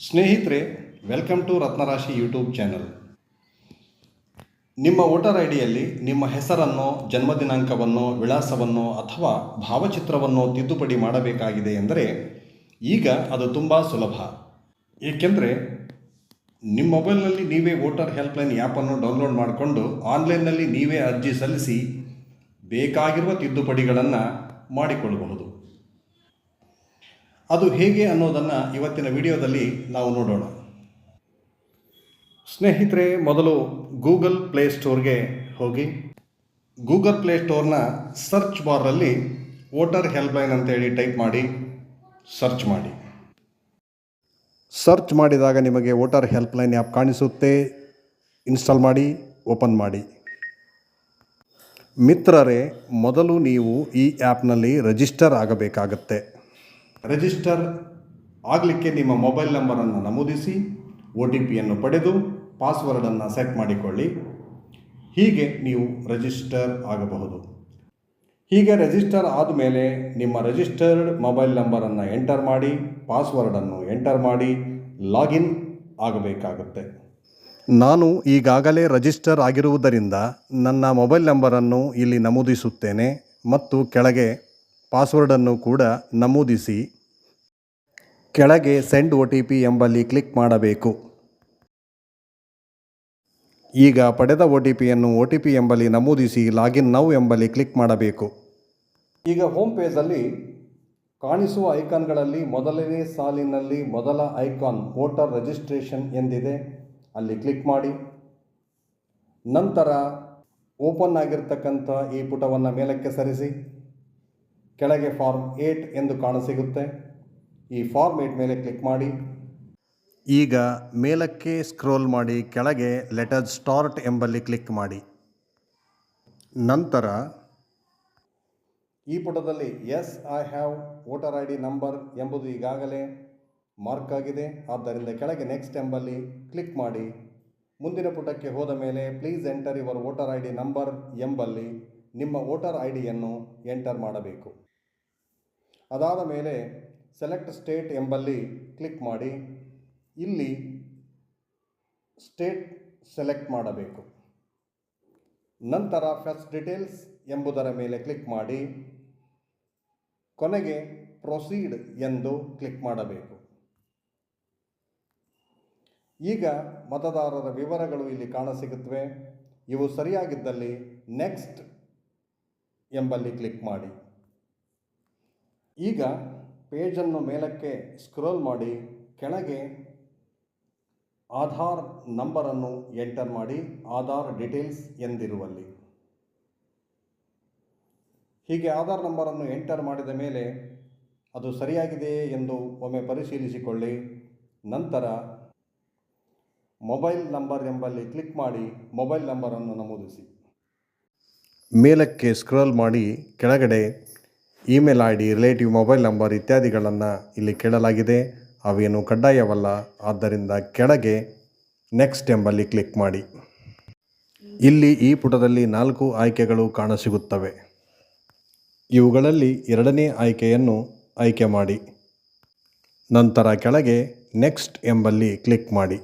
ಸ್ನೇಹಿತರೆ, welcome to ರತ್ನರಾಶಿ YouTube channel. ನಿಮ್ಮ voter I ಡಿಯಲ್ಲಿ ನಿಮ್ಮ ಹೆಸರನ್ನು, ಜನ್ಮ ದಿನಾಂಕವನ್ನು, ವಿಳಾಸವನ್ನು ಅಥವಾ ಭಾವಚಿತ್ರವನ್ನು ತಿದ್ದುಪಡಿ ಮಾಡಬೇಕಾಗಿದೆ ಎಂದರೆ ಈಗ ಅದು ತುಂಬ ಸುಲಭ. ಏಕೆಂದರೆ ನಿಮ್ಮ ಮೊಬೈಲ್ನಲ್ಲಿ ನೀವೇ ವೋಟರ್ ಹೆಲ್ಪ್ಲೈನ್ ಆ್ಯಪನ್ನು ಡೌನ್ಲೋಡ್ ಮಾಡಿಕೊಂಡು ಆನ್ಲೈನ್ನಲ್ಲಿ ನೀವೇ ಅರ್ಜಿ ಸಲ್ಲಿಸಿ ಬೇಕಾಗಿರುವ ತಿದ್ದುಪಡಿಗಳನ್ನು ಮಾಡಿಕೊಳ್ಳಬಹುದು. ಅದು ಹೇಗೆ ಅನ್ನೋದನ್ನು ಇವತ್ತಿನ ವಿಡಿಯೋದಲ್ಲಿ ನಾವು ನೋಡೋಣ. ಸ್ನೇಹಿತರೆ, ಮೊದಲು ಗೂಗಲ್ ಪ್ಲೇಸ್ಟೋರ್ಗೆ ಹೋಗಿ ಗೂಗಲ್ ಪ್ಲೇಸ್ಟೋರ್ನ ಸರ್ಚ್ ಬಾರಲ್ಲಿ ವೋಟರ್ ಹೆಲ್ಪ್ಲೈನ್ ಅಂತೇಳಿ ಟೈಪ್ ಮಾಡಿ ಸರ್ಚ್ ಮಾಡಿ. ಸರ್ಚ್ ಮಾಡಿದಾಗ ನಿಮಗೆ ವೋಟರ್ ಹೆಲ್ಪ್ಲೈನ್ ಆ್ಯಪ್ ಕಾಣಿಸುತ್ತೆ. ಇನ್ಸ್ಟಾಲ್ ಮಾಡಿ, ಓಪನ್ ಮಾಡಿ. ಮಿತ್ರರೇ, ಮೊದಲು ನೀವು ಈ ಆ್ಯಪ್ನಲ್ಲಿ ರಿಜಿಸ್ಟರ್ ಆಗಬೇಕಾಗತ್ತೆ. ರಿಜಿಸ್ಟರ್ ಆಗಲಿಕ್ಕೆ ನಿಮ್ಮ ಮೊಬೈಲ್ ನಂಬರನ್ನು ನಮೂದಿಸಿ OTPಯನ್ನು ಪಡೆದು ಪಾಸ್ವರ್ಡನ್ನು ಸೆಟ್ ಮಾಡಿಕೊಳ್ಳಿ. ಹೀಗೆ ನೀವು ರಿಜಿಸ್ಟರ್ ಆಗಬಹುದು. ಹೀಗೆ ರಿಜಿಸ್ಟರ್ ಆದಮೇಲೆ ನಿಮ್ಮ ರಿಜಿಸ್ಟರ್ಡ್ ಮೊಬೈಲ್ ನಂಬರನ್ನು ಎಂಟರ್ ಮಾಡಿ, ಪಾಸ್ವರ್ಡನ್ನು ಎಂಟರ್ ಮಾಡಿ ಲಾಗಿನ್ ಆಗಬೇಕಾಗುತ್ತೆ. ನಾನು ಈಗಾಗಲೇ ರಿಜಿಸ್ಟರ್ ಆಗಿರುವುದರಿಂದ ನನ್ನ ಮೊಬೈಲ್ ನಂಬರನ್ನು ಇಲ್ಲಿ ನಮೂದಿಸುತ್ತೇನೆ ಮತ್ತು ಕೆಳಗೆ ಪಾಸ್ವರ್ಡನ್ನು ಕೂಡ ನಮೂದಿಸಿ ಕೆಳಗೆ ಸೆಂಡ್ OTP ಎಂಬಲ್ಲಿ ಕ್ಲಿಕ್ ಮಾಡಬೇಕು. ಈಗ ಪಡೆದ OTPಯನ್ನು OTP ಎಂಬಲ್ಲಿ ನಮೂದಿಸಿ ಲಾಗಿನ್ ನೌ ಎಂಬಲ್ಲಿ ಕ್ಲಿಕ್ ಮಾಡಬೇಕು. ಈಗ ಹೋಮ್ ಪೇಜಲ್ಲಿ ಕಾಣಿಸುವ ಐಕಾನ್ಗಳಲ್ಲಿ ಮೊದಲನೇ ಸಾಲಿನಲ್ಲಿ ಮೊದಲ ಐಕಾನ್ ವೋಟರ್ ರಿಜಿಸ್ಟ್ರೇಷನ್ ಎಂದಿದೆ, ಅಲ್ಲಿ ಕ್ಲಿಕ್ ಮಾಡಿ. ನಂತರ ಓಪನ್ ಆಗಿರ್ತಕ್ಕಂಥ ಈ ಪುಟವನ್ನು ಮೇಲಕ್ಕೆ ಸರಿಸಿ ಕೆಳಗೆ ಫಾರ್ಮ್ 8 ಎಂದು ಕಾಣಸಿಗುತ್ತೆ. ಈ ಫಾರ್ಮ್ 8 ಮೇಲೆ ಕ್ಲಿಕ್ ಮಾಡಿ. ಈಗ ಮೇಲಕ್ಕೆ ಸ್ಕ್ರೋಲ್ ಮಾಡಿ ಕೆಳಗೆ ಲೆಟರ್ ಸ್ಟಾರ್ಟ್ ಎಂಬಲ್ಲಿ ಕ್ಲಿಕ್ ಮಾಡಿ. ನಂತರ ಈ ಪುಟದಲ್ಲಿ yes I have voter ID number ಎಂಬುದು ಈಗಾಗಲೇ ಮಾರ್ಕ್ ಆಗಿದೆ. ಆದ್ದರಿಂದ ಕೆಳಗೆ ನೆಕ್ಸ್ಟ್ ಎಂಬಲ್ಲಿ ಕ್ಲಿಕ್ ಮಾಡಿ. ಮುಂದಿನ ಪುಟಕ್ಕೆ ಹೋದ ಮೇಲೆ please enter your voter ID number ಎಂಬಲ್ಲಿ ನಿಮ್ಮ ವೋಟರ್ IDಯನ್ನು ಎಂಟರ್ ಮಾಡಬೇಕು. ಅದಾದ ಮೇಲೆ ಸೆಲೆಕ್ಟ್ ಸ್ಟೇಟ್ ಎಂಬಲ್ಲಿ ಕ್ಲಿಕ್ ಮಾಡಿ. ಇಲ್ಲಿ ಸ್ಟೇಟ್ ಸೆಲೆಕ್ಟ್ ಮಾಡಬೇಕು. ನಂತರ ಫಸ್ಟ್ ಡೀಟೇಲ್ಸ್ ಎಂಬುದರ ಮೇಲೆ ಕ್ಲಿಕ್ ಮಾಡಿ ಕೊನೆಗೆ ಪ್ರೊಸೀಡ್ ಎಂದು ಕ್ಲಿಕ್ ಮಾಡಬೇಕು. ಈಗ ಮತದಾರರ ವಿವರಗಳು ಇಲ್ಲಿ ಕಾಣಸಿಗುತ್ತವೆ. ಇವು ಸರಿಯಾಗಿದ್ದಲ್ಲಿ ನೆಕ್ಸ್ಟ್ ಎಂಬಲ್ಲಿ ಕ್ಲಿಕ್ ಮಾಡಿ. ಈಗ ಪೇಜನ್ನು ಮೇಲಕ್ಕೆ ಸ್ಕ್ರೋಲ್ ಮಾಡಿ ಕೆಳಗೆ ಆಧಾರ್ ನಂಬರನ್ನು ಎಂಟರ್ ಮಾಡಿ, ಆಧಾರ್ ಡೀಟೇಲ್ಸ್ ಎಂದಿರುವಲ್ಲಿ. ಹೀಗೆ ಆಧಾರ್ ನಂಬರನ್ನು ಎಂಟರ್ ಮಾಡಿದ ಮೇಲೆ ಅದು ಸರಿಯಾಗಿದೆಯೇ ಎಂದು ಒಮ್ಮೆ ಪರಿಶೀಲಿಸಿಕೊಳ್ಳಿ. ನಂತರ ಮೊಬೈಲ್ ನಂಬರ್ ಎಂಬಲ್ಲಿ ಕ್ಲಿಕ್ ಮಾಡಿ ಮೊಬೈಲ್ ನಂಬರನ್ನು ನಮೂದಿಸಿ. ಮೇಲಕ್ಕೆ ಸ್ಕ್ರೋಲ್ ಮಾಡಿ ಕೆಳಗಡೆ email ID, relative mobile number ಇತ್ಯಾದಿಗಳನ್ನು ಇಲ್ಲಿ ಕೇಳಲಾಗಿದೆ. ಅವೇನು ಕಡ್ಡಾಯವಲ್ಲ. ಆದ್ದರಿಂದ ಕೆಳಗೆ ನೆಕ್ಸ್ಟ್ ಎಂಬಲ್ಲಿ ಕ್ಲಿಕ್ ಮಾಡಿ. ಇಲ್ಲಿ ಈ ಪುಟದಲ್ಲಿ 4 ಆಯ್ಕೆಗಳು ಕಾಣಸಿಗುತ್ತವೆ. ಇವುಗಳಲ್ಲಿ ಎರಡನೇ ಆಯ್ಕೆಯನ್ನು ಆಯ್ಕೆ ಮಾಡಿ. ನಂತರ ಕೆಳಗೆ ನೆಕ್ಸ್ಟ್ ಎಂಬಲ್ಲಿ ಕ್ಲಿಕ್ ಮಾಡಿ.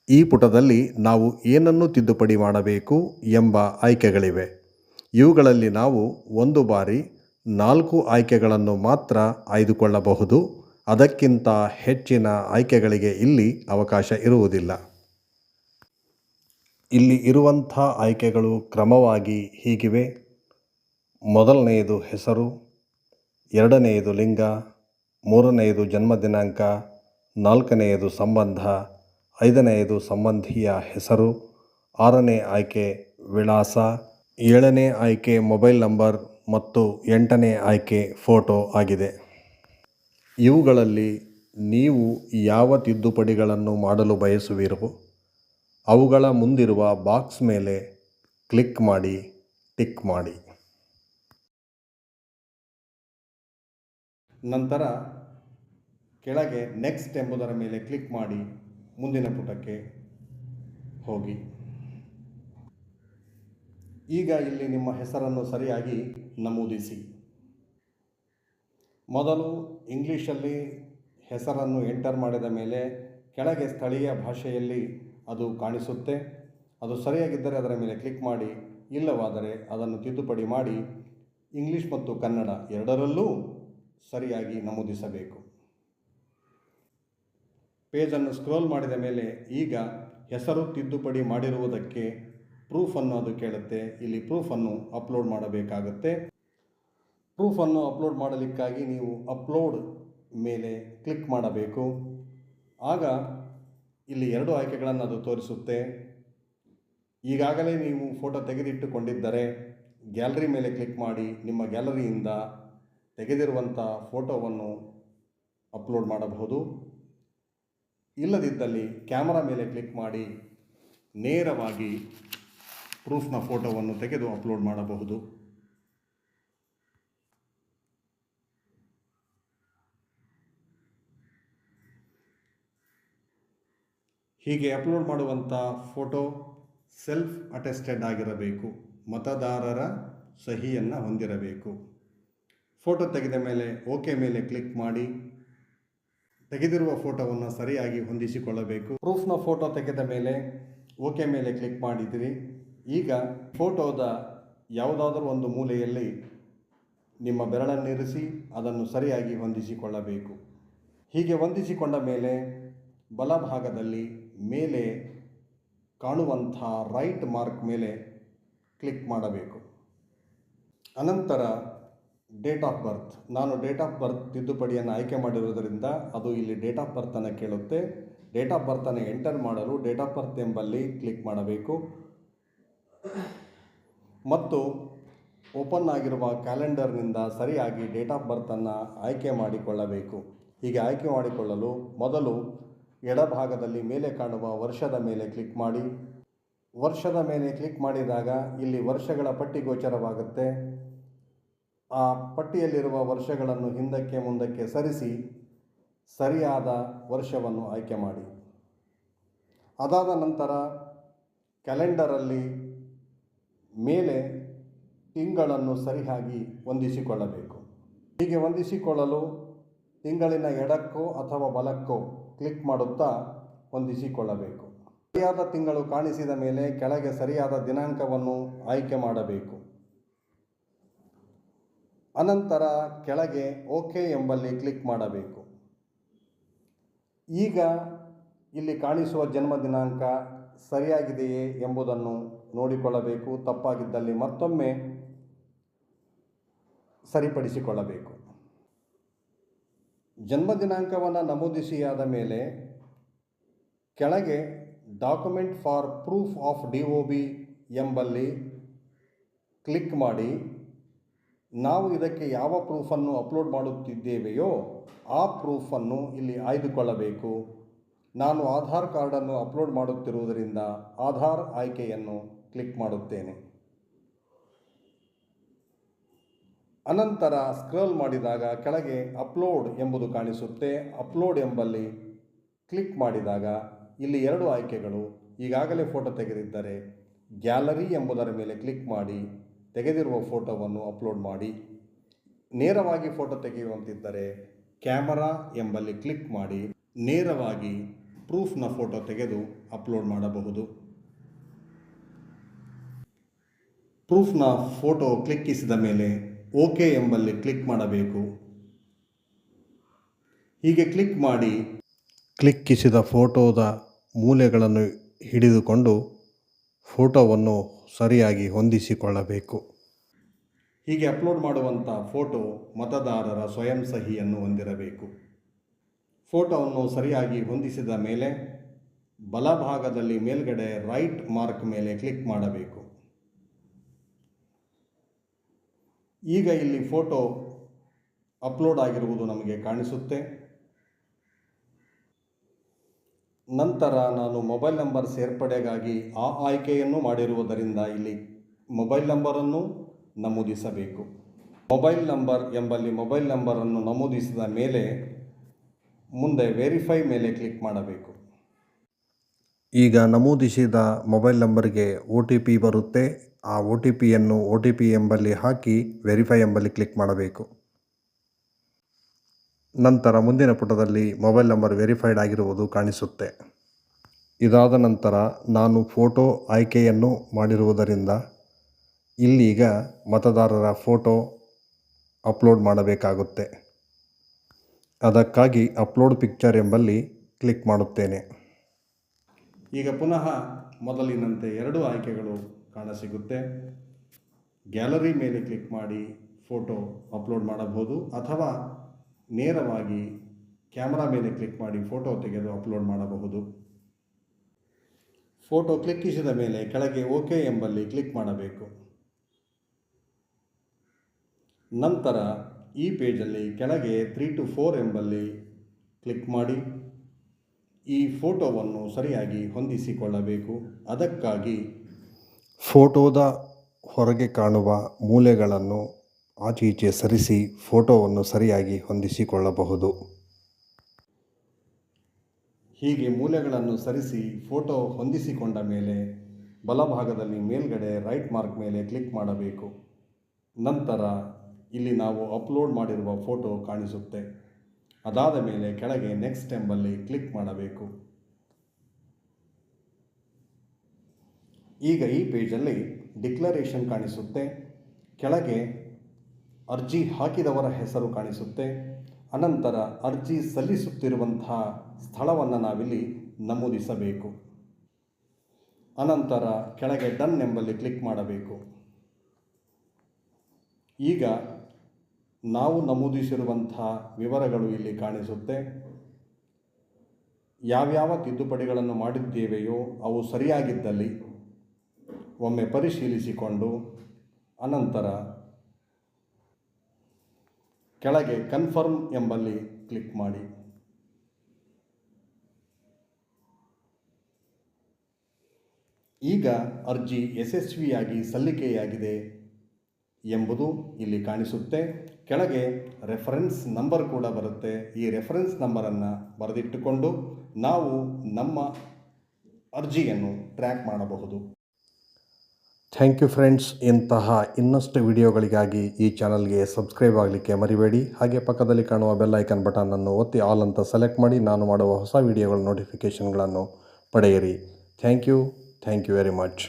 ಈ ಪುಟದಲ್ಲಿ ನಾವು ಏನನ್ನು ತಿದ್ದುಪಡಿ ಮಾಡಬೇಕು ಎಂಬ ಆಯ್ಕೆಗಳಿವೆ. ಇವುಗಳಲ್ಲಿ ನಾವು ಒಂದು ಬಾರಿ 4 ಆಯ್ಕೆಗಳನ್ನು ಮಾತ್ರ ಆಯ್ದುಕೊಳ್ಳಬಹುದು. ಅದಕ್ಕಿಂತ ಹೆಚ್ಚಿನ ಆಯ್ಕೆಗಳಿಗೆ ಇಲ್ಲಿ ಅವಕಾಶ ಇರುವುದಿಲ್ಲ. ಇಲ್ಲಿ ಇರುವಂಥ ಆಯ್ಕೆಗಳು ಕ್ರಮವಾಗಿ ಹೀಗಿವೆ. ಮೊದಲನೆಯದು ಹೆಸರು, ಎರಡನೆಯದು ಲಿಂಗ, ಮೂರನೆಯದು ಜನ್ಮ ದಿನಾಂಕ, ನಾಲ್ಕನೆಯದು ಸಂಬಂಧ, ಐದನೆಯದು ಸಂಬಂಧಿಯ ಹೆಸರು, ಆರನೇ ಆಯ್ಕೆ ವಿಳಾಸ, ಏಳನೇ ಆಯ್ಕೆ ಮೊಬೈಲ್ ನಂಬರ್ ಮತ್ತು 8ನೇ ಆಯ್ಕೆ ಫೋಟೋ ಆಗಿದೆ. ಇವುಗಳಲ್ಲಿ ನೀವು ಯಾವ ತಿದ್ದುಪಡಿಗಳನ್ನು ಮಾಡಲು ಬಯಸುವಿರೋ ಅವುಗಳ ಮುಂದಿರುವ ಬಾಕ್ಸ್ ಮೇಲೆ ಕ್ಲಿಕ್ ಮಾಡಿ ಟಿಕ್ ಮಾಡಿ. ನಂತರ ಕೆಳಗೆ ನೆಕ್ಸ್ಟ್ ಎಂಬುದರ ಮೇಲೆ ಕ್ಲಿಕ್ ಮಾಡಿ ಮುಂದಿನ ಪುಟಕ್ಕೆ ಹೋಗಿ. ಈಗ ಇಲ್ಲಿ ನಿಮ್ಮ ಹೆಸರನ್ನು ಸರಿಯಾಗಿ ನಮೂದಿಸಿ. ಮೊದಲು ಇಂಗ್ಲೀಷಲ್ಲಿ ಹೆಸರನ್ನು ಎಂಟರ್ ಮಾಡಿದ ಮೇಲೆ ಕೆಳಗೆ ಸ್ಥಳೀಯ ಭಾಷೆಯಲ್ಲಿ ಅದು ಕಾಣಿಸುತ್ತೆ. ಅದು ಸರಿಯಾಗಿದ್ದರೆ ಅದರ ಮೇಲೆ ಕ್ಲಿಕ್ ಮಾಡಿ, ಇಲ್ಲವಾದರೆ ಅದನ್ನು ತಿದ್ದುಪಡಿ ಮಾಡಿ ಇಂಗ್ಲೀಷ್ ಮತ್ತು ಕನ್ನಡ ಎರಡರಲ್ಲೂ ಸರಿಯಾಗಿ ನಮೂದಿಸಬೇಕು. ಪೇಜನ್ನು ಸ್ಕ್ರೋಲ್ ಮಾಡಿದ ಮೇಲೆ ಈಗ ಹೆಸರು ತಿದ್ದುಪಡಿ ಮಾಡಿರುವುದಕ್ಕೆ ಪ್ರೂಫನ್ನು ಅದು ಕೇಳುತ್ತೆ. ಇಲ್ಲಿ ಪ್ರೂಫನ್ನು ಅಪ್ಲೋಡ್ ಮಾಡಬೇಕಾಗುತ್ತೆ. ಪ್ರೂಫನ್ನು ಅಪ್ಲೋಡ್ ಮಾಡಲಿಕ್ಕಾಗಿ ನೀವು ಅಪ್ಲೋಡ್ ಮೇಲೆ ಕ್ಲಿಕ್ ಮಾಡಬೇಕು. ಆಗ ಇಲ್ಲಿ 2 ಆಯ್ಕೆಗಳನ್ನು ಅದು ತೋರಿಸುತ್ತೆ. ಈಗಾಗಲೇ ನೀವು ಫೋಟೋ ತೆಗೆದಿಟ್ಟುಕೊಂಡಿದ್ದರೆ ಗ್ಯಾಲರಿ ಮೇಲೆ ಕ್ಲಿಕ್ ಮಾಡಿ ನಿಮ್ಮ ಗ್ಯಾಲರಿಯಿಂದ ತೆಗೆದಿರುವಂಥ ಫೋಟೋವನ್ನು ಅಪ್ಲೋಡ್ ಮಾಡಬಹುದು. ಇಲ್ಲದಿದ್ದಲ್ಲಿ ಕ್ಯಾಮರಾ ಮೇಲೆ ಕ್ಲಿಕ್ ಮಾಡಿ ನೇರವಾಗಿ ಪ್ರೂಫ್ನ ಫೋಟೋವನ್ನು ತೆಗೆದು ಅಪ್ಲೋಡ್ ಮಾಡಬಹುದು. ಹೀಗೆ ಅಪ್ಲೋಡ್ ಮಾಡುವಂಥ ಫೋಟೋ ಸೆಲ್ಫ್ ಅಟೆಸ್ಟೆಡ್ ಆಗಿರಬೇಕು, ಮತದಾರರ ಸಹಿಯನ್ನು ಹೊಂದಿರಬೇಕು. ಫೋಟೋ ತೆಗೆದ ಮೇಲೆ ಓಕೆ ಮೇಲೆ ಕ್ಲಿಕ್ ಮಾಡಿ ತೆಗೆದಿರುವ ಫೋಟೋವನ್ನು ಸರಿಯಾಗಿ ಹೊಂದಿಸಿಕೊಳ್ಳಬೇಕು. ಪ್ರೂಫ್ನ ಫೋಟೋ ತೆಗೆದ ಮೇಲೆ ಓಕೆ ಮೇಲೆ ಕ್ಲಿಕ್ ಮಾಡಿದಿರಿ. ಈಗ ಫೋಟೋದ ಯಾವುದಾದರೂ ಒಂದು ಮೂಲೆಯಲ್ಲಿ ನಿಮ್ಮ ಬೆರಳನ್ನಿರಿಸಿ ಅದನ್ನು ಸರಿಯಾಗಿ ಹೊಂದಿಸಿಕೊಳ್ಳಬೇಕು. ಹೀಗೆ ಹೊಂದಿಸಿಕೊಂಡ ಮೇಲೆ ಬಲಭಾಗದಲ್ಲಿ ಮೇಲೆ ಕಾಣುವಂಥ ರೈಟ್ ಮಾರ್ಕ್ ಮೇಲೆ ಕ್ಲಿಕ್ ಮಾಡಬೇಕು. ಅನಂತರ ಡೇಟ್ ಆಫ್ ಬರ್ತ್, ನಾನು ಡೇಟ್ ಆಫ್ ಬರ್ತ್ ತಿದ್ದುಪಡಿಯನ್ನು ಆಯ್ಕೆ ಮಾಡಿರುವುದರಿಂದ ಅದು ಇಲ್ಲಿ ಡೇಟ್ ಆಫ್ ಬರ್ತನ್ನು ಕೇಳುತ್ತೆ. ಡೇಟ್ ಆಫ್ ಬರ್ತನ್ನು ಎಂಟರ್ ಮಾಡಲು ಡೇಟ್ ಆಫ್ ಬರ್ತ್ ಎಂಬಲ್ಲಿ ಕ್ಲಿಕ್ ಮಾಡಬೇಕು ಮತ್ತು ಓಪನ್ ಆಗಿರುವ ಕ್ಯಾಲೆಂಡರ್ನಿಂದ ಸರಿಯಾಗಿ ಡೇಟ್ ಆಫ್ ಬರ್ತನ್ನು ಆಯ್ಕೆ ಮಾಡಿಕೊಳ್ಳಬೇಕು. ಹೀಗೆ ಆಯ್ಕೆ ಮಾಡಿಕೊಳ್ಳಲು ಮೊದಲು ಎಡಭಾಗದಲ್ಲಿ ಮೇಲೆ ಕಾಣುವ ವರ್ಷದ ಮೇಲೆ ಕ್ಲಿಕ್ ಮಾಡಿ. ವರ್ಷದ ಮೇಲೆ ಕ್ಲಿಕ್ ಮಾಡಿದಾಗ ಇಲ್ಲಿ ವರ್ಷಗಳ ಪಟ್ಟಿ ಗೋಚರವಾಗುತ್ತೆ. ಆ ಪಟ್ಟಿಯಲ್ಲಿರುವ ವರ್ಷಗಳನ್ನು ಹಿಂದಕ್ಕೆ ಮುಂದಕ್ಕೆ ಸರಿಸಿ ಸರಿಯಾದ ವರ್ಷವನ್ನು ಆಯ್ಕೆ ಮಾಡಿ. ಅದಾದ ನಂತರ ಕ್ಯಾಲೆಂಡರಲ್ಲಿ ಮೇಲೆ ತಿಂಗಳನ್ನು ಸರಿಯಾಗಿ ಹೊಂದಿಸಿಕೊಳ್ಳಬೇಕು. ಹೀಗೆ ಹೊಂದಿಸಿಕೊಳ್ಳಲು ತಿಂಗಳಿನ ಎಡಕ್ಕೋ ಅಥವಾ ಬಲಕ್ಕೋ ಕ್ಲಿಕ್ ಮಾಡುತ್ತಾ ಹೊಂದಿಸಿಕೊಳ್ಳಬೇಕು. ಸರಿಯಾದ ತಿಂಗಳು ಕಾಣಿಸಿದ ಮೇಲೆ ಕೆಳಗೆ ಸರಿಯಾದ ದಿನಾಂಕವನ್ನು ಆಯ್ಕೆ ಮಾಡಬೇಕು. ಅನಂತರ ಕೆಳಗೆ ಓಕೆ ಎಂಬಲ್ಲಿ ಕ್ಲಿಕ್ ಮಾಡಬೇಕು. ಈಗ ಇಲ್ಲಿ ಕಾಣಿಸುವ ಜನ್ಮ ದಿನಾಂಕ ಸರಿಯಾಗಿದೆಯೇ ಎಂಬುದನ್ನು ನೋಡಿಕೊಳ್ಳಬೇಕು. ತಪ್ಪಾಗಿದ್ದಲ್ಲಿ ಮತ್ತೊಮ್ಮೆ ಸರಿಪಡಿಸಿಕೊಳ್ಳಬೇಕು. ಜನ್ಮ ದಿನಾಂಕವನ್ನು ನಮೂದಿಸಿಯಾದ ಮೇಲೆ ಕೆಳಗೆ document for proof of DOB ಎಂಬಲ್ಲಿ ಕ್ಲಿಕ್ ಮಾಡಿ ನಾವು ಇದಕ್ಕೆ ಯಾವ ಪ್ರೂಫನ್ನು ಅಪ್ಲೋಡ್ ಮಾಡುತ್ತಿದ್ದೇವೆಯೋ ಆ ಪ್ರೂಫನ್ನು ಇಲ್ಲಿ ಆಯ್ದುಕೊಳ್ಳಬೇಕು. ನಾನು ಆಧಾರ್ ಕಾರ್ಡನ್ನು ಅಪ್ಲೋಡ್ ಮಾಡುತ್ತಿರುವುದರಿಂದ ಆಧಾರ್ ಆಯ್ಕೆಯನ್ನು ಕ್ಲಿಕ್ ಮಾಡುತ್ತೇನೆ. ಅನಂತರ ಸ್ಕ್ರೋಲ್ ಮಾಡಿದಾಗ ಕೆಳಗೆ ಅಪ್ಲೋಡ್ ಎಂಬುದು ಕಾಣಿಸುತ್ತೆ. ಅಪ್ಲೋಡ್ ಎಂಬಲ್ಲಿ ಕ್ಲಿಕ್ ಮಾಡಿದಾಗ ಇಲ್ಲಿ 2 ಆಯ್ಕೆಗಳು. ಈಗಾಗಲೇ ಫೋಟೋ ತೆಗೆದಿದ್ದರೆ ಗ್ಯಾಲರಿ ಎಂಬುದರ ಮೇಲೆ ಕ್ಲಿಕ್ ಮಾಡಿ ತೆಗೆದಿರುವ ಫೋಟೋವನ್ನು ಅಪ್ಲೋಡ್ ಮಾಡಿ. ನೇರವಾಗಿ ಫೋಟೋ ತೆಗೆಯುವಂತಿದ್ದರೆ ಕ್ಯಾಮರಾ ಎಂಬಲ್ಲಿ ಕ್ಲಿಕ್ ಮಾಡಿ ನೇರವಾಗಿ ಪ್ರೂಫ್ನ ಫೋಟೋ ತೆಗೆದು ಅಪ್ಲೋಡ್ ಮಾಡಬಹುದು. ಪ್ರೂಫ್ನ ಫೋಟೋ ಕ್ಲಿಕ್ಕಿಸಿದ ಮೇಲೆ ಓಕೆ ಎಂಬಲ್ಲಿ ಕ್ಲಿಕ್ ಮಾಡಬೇಕು. ಹೀಗೆ ಕ್ಲಿಕ್ ಮಾಡಿ ಕ್ಲಿಕ್ಕಿಸಿದ ಫೋಟೋದ ಮೂಲೆಗಳನ್ನು ಹಿಡಿದುಕೊಂಡು ಫೋಟೋವನ್ನು ಸರಿಯಾಗಿ ಹೊಂದಿಸಿಕೊಳ್ಳಬೇಕು. ಹೀಗೆ ಅಪ್ಲೋಡ್ ಮಾಡುವಂಥ ಫೋಟೋ ಮತದಾರರ ಸ್ವಯಂ ಸಹಿಯನ್ನು ಹೊಂದಿರಬೇಕು. ಫೋಟೋವನ್ನು ಸರಿಯಾಗಿ ಹೊಂದಿಸಿದ ಮೇಲೆ ಬಲಭಾಗದಲ್ಲಿ ಮೇಲ್ಗಡೆ ರೈಟ್ ಮಾರ್ಕ್ ಮೇಲೆ ಕ್ಲಿಕ್ ಮಾಡಬೇಕು. ಈಗ ಇಲ್ಲಿ ಫೋಟೋ ಅಪ್ಲೋಡ್ ಆಗಿರುವುದು ನಮಗೆ ಕಾಣಿಸುತ್ತೆ. ನಂತರ ನಾನು ಮೊಬೈಲ್ ನಂಬರ್ ಸೇರ್ಪಡೆಗಾಗಿ ಆ ಆಯ್ಕೆಯನ್ನು ಮಾಡಿರುವುದರಿಂದ ಇಲ್ಲಿ ಮೊಬೈಲ್ ನಂಬರನ್ನು ನಮೂದಿಸಬೇಕು. ಮೊಬೈಲ್ ನಂಬರ್ ಎಂಬಲ್ಲಿ ಮೊಬೈಲ್ ನಂಬರನ್ನು ನಮೂದಿಸಿದ ಮೇಲೆ ಮುಂದೆ ವೆರಿಫೈ ಮೇಲೆ ಕ್ಲಿಕ್ ಮಾಡಬೇಕು. ಈಗ ನಮೂದಿಸಿದ ಮೊಬೈಲ್ ನಂಬರ್ಗೆ OTP ಬರುತ್ತೆ. ಆ OTPಯನ್ನು OTP ಎಂಬಲ್ಲಿ ಹಾಕಿ ವೆರಿಫೈ ಎಂಬಲ್ಲಿ ಕ್ಲಿಕ್ ಮಾಡಬೇಕು. ನಂತರ ಮುಂದಿನ ಪುಟದಲ್ಲಿ ಮೊಬೈಲ್ ನಂಬರ್ ವೆರಿಫೈಡ್ ಆಗಿರುವುದು ಕಾಣಿಸುತ್ತೆ. ಇದಾದ ನಂತರ ನಾನು ಫೋಟೋ ಆಯ್ಕೆಯನ್ನು ಮಾಡಿರುವುದರಿಂದ ಇಲ್ಲೀಗ ಮತದಾರರ ಫೋಟೋ ಅಪ್ಲೋಡ್ ಮಾಡಬೇಕಾಗುತ್ತೆ. ಅದಕ್ಕಾಗಿ ಅಪ್ಲೋಡ್ ಪಿಕ್ಚರ್ ಎಂಬಲ್ಲಿ ಕ್ಲಿಕ್ ಮಾಡುತ್ತೇನೆ. ಈಗ ಪುನಃ ಮೊದಲಿನಂತೆ 2 ಆಯ್ಕೆಗಳು ಕಾಣಸಿಗುತ್ತೆ. ಗ್ಯಾಲರಿ ಮೇಲೆ ಕ್ಲಿಕ್ ಮಾಡಿ ಫೋಟೋ ಅಪ್ಲೋಡ್ ಮಾಡಬಹುದು ಅಥವಾ ನೇರವಾಗಿ ಕ್ಯಾಮ್ರಾ ಮೇಲೆ ಕ್ಲಿಕ್ ಮಾಡಿ ಫೋಟೋ ತೆಗೆದು ಅಪ್ಲೋಡ್ ಮಾಡಬಹುದು. ಫೋಟೋ ಕ್ಲಿಕ್ಕಿಸಿದ ಮೇಲೆ ಕೆಳಗೆ ಓಕೆ ಎಂಬಲ್ಲಿ ಕ್ಲಿಕ್ ಮಾಡಬೇಕು. ನಂತರ ಈ ಪೇಜಲ್ಲಿ ಕೆಳಗೆ 3 to 4 ಎಂಬಲ್ಲಿ ಕ್ಲಿಕ್ ಮಾಡಿ ಈ ಫೋಟೋವನ್ನು ಸರಿಯಾಗಿ ಹೊಂದಿಸಿಕೊಳ್ಳಬೇಕು. ಅದಕ್ಕಾಗಿ ಫೋಟೋದ ಹೊರಗೆ ಕಾಣುವ ಮೂಲೆಗಳನ್ನು ಆಚೀಚೆ ಸರಿಸಿ ಫೋಟೋವನ್ನು ಸರಿಯಾಗಿ ಹೊಂದಿಸಿಕೊಳ್ಳಬಹುದು. ಹೀಗೆ ಮೂಲೆಗಳನ್ನು ಸರಿಸಿ ಫೋಟೋ ಹೊಂದಿಸಿಕೊಂಡ ಮೇಲೆ ಬಲಭಾಗದಲ್ಲಿ ಮೇಲ್ಗಡೆ ರೈಟ್ ಮಾರ್ಕ್ ಮೇಲೆ ಕ್ಲಿಕ್ ಮಾಡಬೇಕು. ನಂತರ ಇಲ್ಲಿ ನಾವು ಅಪ್ಲೋಡ್ ಮಾಡಿರುವ ಫೋಟೋ ಕಾಣಿಸುತ್ತೆ. ಅದಾದ ಮೇಲೆ ಕೆಳಗೆ ನೆಕ್ಸ್ಟ್ ಎಂಬಲ್ಲಿ ಕ್ಲಿಕ್ ಮಾಡಬೇಕು. ಈಗ ಈ ಪೇಜಲ್ಲಿ ಡಿಕ್ಲರೇಷನ್ ಕಾಣಿಸುತ್ತೆ. ಕೆಳಗೆ ಅರ್ಜಿ ಹಾಕಿದವರ ಹೆಸರು ಕಾಣಿಸುತ್ತೆ. ಅನಂತರ ಅರ್ಜಿ ಸಲ್ಲಿಸುತ್ತಿರುವಂತಹ ಸ್ಥಳವನ್ನು ನಾವಿಲ್ಲಿ ನಮೂದಿಸಬೇಕು. ಅನಂತರ ಕೆಳಗೆ ಡನ್ ಎಂಬಲ್ಲಿ ಕ್ಲಿಕ್ ಮಾಡಬೇಕು. ಈಗ ನಾವು ನಮೂದಿಸಿರುವಂಥ ವಿವರಗಳು ಇಲ್ಲಿ ಕಾಣಿಸುತ್ತೆ. ಯಾವ್ಯಾವ ತಿದ್ದುಪಡಿಗಳನ್ನು ಮಾಡಿದ್ದೇವೆಯೋ ಅವು ಸರಿಯಾಗಿದ್ದಲ್ಲಿ ಒಮ್ಮೆ ಪರಿಶೀಲಿಸಿಕೊಂಡು ಅನಂತರ ಕೆಳಗೆ ಕನ್ಫರ್ಮ್ ಎಂಬಲ್ಲಿ ಕ್ಲಿಕ್ ಮಾಡಿ. ಈಗ ಅರ್ಜಿ ಯಶಸ್ವಿಯಾಗಿ ಸಲ್ಲಿಕೆಯಾಗಿದೆ ಎಂಬುದು ಇಲ್ಲಿ ಕಾಣಿಸುತ್ತೆ. ಕೆಳಗೆ ರೆಫರೆನ್ಸ್ ನಂಬರ್ ಕೂಡ ಬರುತ್ತೆ. ಈ ರೆಫರೆನ್ಸ್ ನಂಬರನ್ನು ಬರೆದಿಟ್ಟುಕೊಂಡು ನಾವು ನಮ್ಮ ಅರ್ಜಿಯನ್ನು ಟ್ರ್ಯಾಕ್ ಮಾಡಬಹುದು. Thank you friends. ಇಂತಹ ಇನ್ನಷ್ಟು ವಿಡಿಯೋಗಳಿಗಾಗಿ ಈ ಚಾನಲ್ಗೆ ಸಬ್ಸ್ಕ್ರೈಬ್ ಆಗಲಿಕ್ಕೆ ಮರಿಬೇಡಿ. ಹಾಗೆ ಪಕ್ಕದಲ್ಲಿ ಕಾಣುವ ಬೆಲ್ ಐಕನ್ ಬಟನನ್ನು ಒತ್ತಿ ಆಲ್ ಅಂತ ಸೆಲೆಕ್ಟ್ ಮಾಡಿ ನಾನು ಮಾಡುವ ಹೊಸ ವಿಡಿಯೋಗಳ ನೋಟಿಫಿಕೇಷನ್ಗಳನ್ನು ಪಡೆಯಿರಿ. Thank you very much.